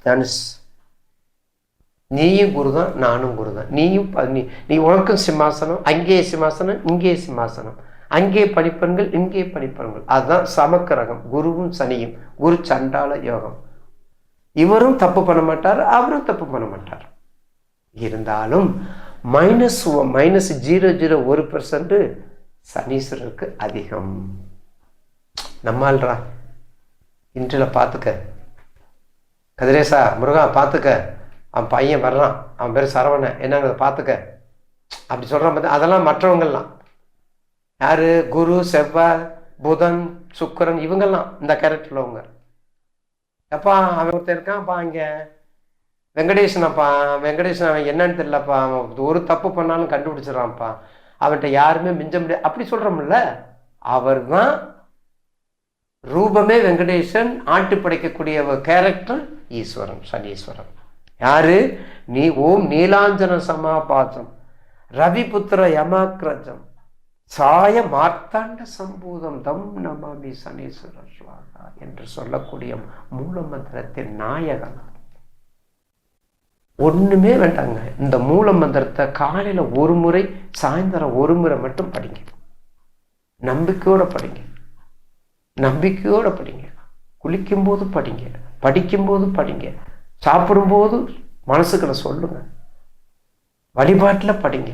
தனுஷ், நீயும் குரு தான், நானும் குரு தான். நீயும் நீ உனக்கும் சிம்மாசனம், அங்கே சிம்மாசனம், இங்கே சிம்மாசனம், அங்கே படிப்பெண்கள், இங்கே படிப்பெண்கள். அதுதான் சமக்கிரகம், குருவும் சனியும். குரு சண்டால யோகம். இவரும் தப்பு பண்ண மாட்டார், அவரும் தப்பு பண்ண மாட்டார். இருந்தாலும் -0.001% சனீஸ்வரருக்கு அதிகம். நம்மால்ரா இன்றில் பார்த்துக்க, கதிரேசா முருகா பார்த்துக்க, அவன் பையன் வர்றான், அவன் பேர் சரவணன், என்னங்கிறத பார்த்துக்க அப்படி சொல்கிறான். பார்த்து அதெல்லாம் மற்றவங்கள்லாம் யார்? குரு, செவ்வாய், புதன், சுக்கிரன், இவங்கெல்லாம் இந்த கேரக்டரில் அவங்க. அப்பா அவன் ஒருத்தர் இருக்கான்ப்பா இங்கே வெங்கடேசனப்பா, வெங்கடேசன் அவன் என்னன்னு தெரியலப்பா, அவன் ஒரு தப்பு பண்ணாலும் கண்டுபிடிச்சிடறான்ப்பா, அவன்கிட்ட யாருமே மிஞ்ச முடியாது அப்படி சொல்கிறோம்ல. அவர் தான் ரூபமே வெங்கடேசன், ஆட்டு படைக்கக்கூடிய கேரக்டர் ஈஸ்வரன், சனீஸ்வரன். யாரு? நீ ஓம் நீலாஞ்சன சமாபாதம் ரவிபுத்திர யமாக்ரஜம் சாய மார்த்தாண்ட சம்பூதம் தம் நமாமி சனீஸ்வரர் சுவாகா என்று சொல்லக்கூடிய மூல மந்திரத்தின் நாயகன். ஒண்ணுமே வேண்டாங்க, இந்த மூல மந்திரத்தை காலையில ஒரு முறை, சாயந்தரம் ஒரு முறை மட்டும் படிங்க. நம்பிக்கையோட படிங்க, நம்பிக்கையோட படிங்க. குளிக்கும்போது படிங்க, படிக்கும்போது படிங்க, சாப்பிடும்போது மனசுக்குள்ள சொல்லுங்க, வழிபாட்டில் படிங்க,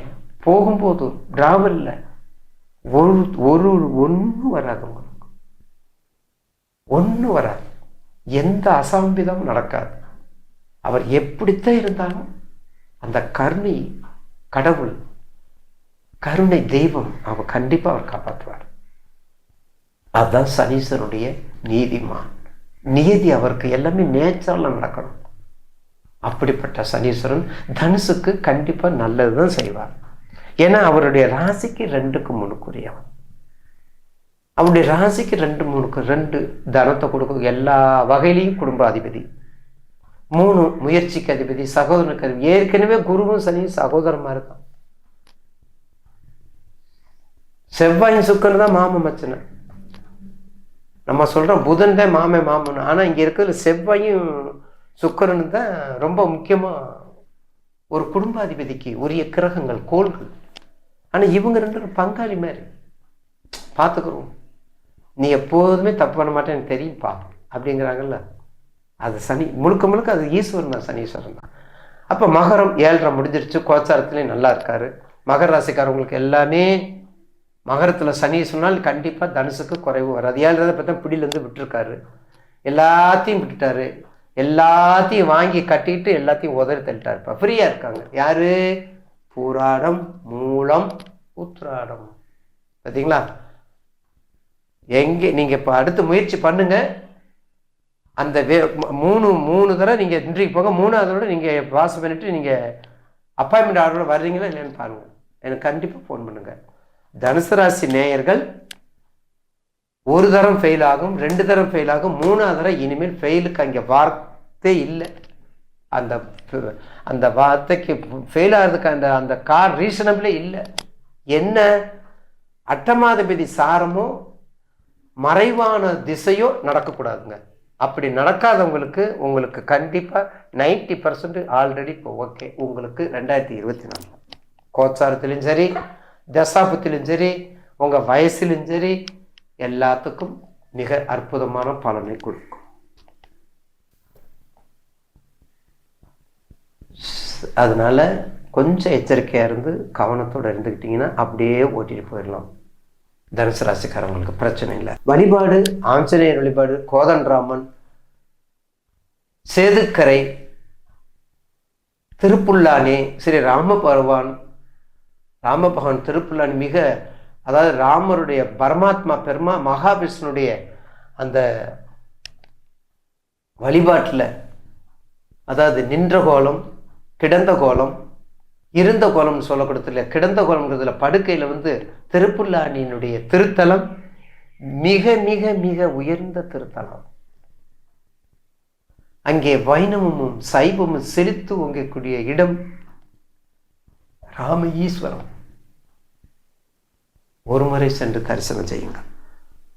போகும்போது டிராவல்ல ஒன்றும் வராது, உங்களுக்கு ஒன்றும் வராது, எந்த அசம்பிதமும் நடக்காது. அவர் எப்படித்தான் இருந்தாலும் அந்த கருணை கடவுள், கருணை தெய்வம், அவர் கண்டிப்பா அவர் காப்பாற்றுவார். அதுதான் சனீஸ்வரனுடைய நீதிமான். நீதி அவருக்கு எல்லாமே நேச்சரில் நடக்கணும். அப்படிப்பட்ட சனீஸ்வரன் தனுசுக்கு கண்டிப்பா நல்லதுதான் செய்வார். ஏன்னா அவருடைய ராசிக்கு 2க்கு 3க்குரியவன். அவருடைய ராசிக்கு 2 தனத்தை கொடுக்கும், எல்லா வகையிலையும் குடும்ப அதிபதி. 3 முயற்சிக்கு அதிபதி, சகோதரனுக்கு அதிபதி. ஏற்கனவே குருவும் சனியும் சகோதரமா இருக்கான். செவ்வாயும் சுக்கரன் தான் மாம மச்சனை. நம்ம சொல்றோம் புதன் தான் மாமன், ஆனா இங்க இருக்கிற செவ்வாயும் சுக்கரனு தான் ரொம்ப முக்கியமா ஒரு குடும்பாதிபதிக்கு உரிய கிரகங்கள், கோள்கள். ஆனா இவங்க 2 பங்காளி மாதிரி பார்த்துக்கிறோம். நீ எப்போதுமே தப்பு பண்ண மாட்டேன்னு எனக்கு தெரியும்ப்பா அப்படிங்கிறாங்கல்ல, அது சனி முழுக்க அது ஈஸ்வரன் தான், சனீஸ்வரன் தான். அப்ப மகரம் 7.5 முடிஞ்சிருச்சு, கோச்சாரத்துலேயும் நல்லா இருக்காரு. மகர ராசிக்காரவங்களுக்கு எல்லாமே மகரத்தில் சனி சொன்னால் கண்டிப்பா தனுசுக்கு குறைவு வராது. 7.5 பார்த்தா பிடியிலேருந்து விட்டுருக்காரு, எல்லாத்தையும் விட்டுட்டாரு, எல்லாத்தையும் வாங்கி கட்டிட்டு எல்லாத்தையும் உதறி தள்ளிட்டாரு. இப்போ ஃப்ரீயா இருக்காங்க. யாரு? பூராடம், மூலம், உத்திராடம். பார்த்தீங்களா? எங்கே நீங்க இப்போ அடுத்து முயற்சி பண்ணுங்க. அந்த 3 தடவை நீங்க இன்றைக்கு போங்க, 3ஆவதோட நீங்க பாஸ் பண்ணிட்டு நீங்க அப்பாயின்மெண்ட் ஆர்டரோட வர்றீங்களா இல்லைன்னு பாருங்க. எனக்கு கண்டிப்பா ஃபோன் பண்ணுங்க. தனுசு ராசி நேயர்கள் ஒரு தரம் ஃபெயில் ஆகும், 2 தரம் ஃபெயில் ஆகும், 3ஆவது தடவை இனிமேல் ஃபெயிலுக்கு அங்கே வார்த்தை இல்லை. அந்த வார்த்தைக்கு ஃபெயில் ஆகிறதுக்கு அந்த ரீசனபிளே இல்லை. என்ன? அட்டமாதிபதி சாரமோ மறைவான திசையோ நடக்கக்கூடாதுங்க. அப்படி நடக்காதவங்களுக்கு உங்களுக்கு கண்டிப்பா 90% ஆல்ரெடி இப்போ ஓகே. உங்களுக்கு 2024 கோச்சாரத்திலும் சரி, தசாபத்திலும் சரி, உங்க வயசிலும் சரி, எல்லாத்துக்கும் மிக அற்புதமான பலனை கொடுக்கும். அதனால கொஞ்சம் எச்சரிக்கையா இருந்து கவனத்தோட இருந்துக்கிட்டீங்கன்னா அப்படியே ஓட்டிட்டு போயிடலாம். தனுசு ராசிக்காரங்களுக்கு பிரச்சனை இல்லை. வழிபாடு ஆஞ்சநேயர் வழிபாடு, கோதண்டராமன், சேதுக்கரை, திருப்புல்லானி, ஸ்ரீ ராமபகவான் திருப்புல்லானி மிக, அதாவது ராமருடைய பரமாத்மா பெருமா மகாவிஷ்ணுடைய அந்த வழிபாட்டில், அதாவது நின்ற கோலம், கிடந்த கோலம், இருந்த கோலம்னு சொல்லக்கூடதில்ல, கிடந்த கோலம்ங்கிறதுல படுக்கையில் திருப்புல்லானியினுடைய திருத்தலம் மிக மிக மிக உயர்ந்த திருத்தலம். அங்கே வைணவமும் சைவமும் செழித்து ஓங்கக்கூடிய இடம் ராம ஈஸ்வரம். ஒரு முறை சென்று தரிசனம் செய்யுங்கள்.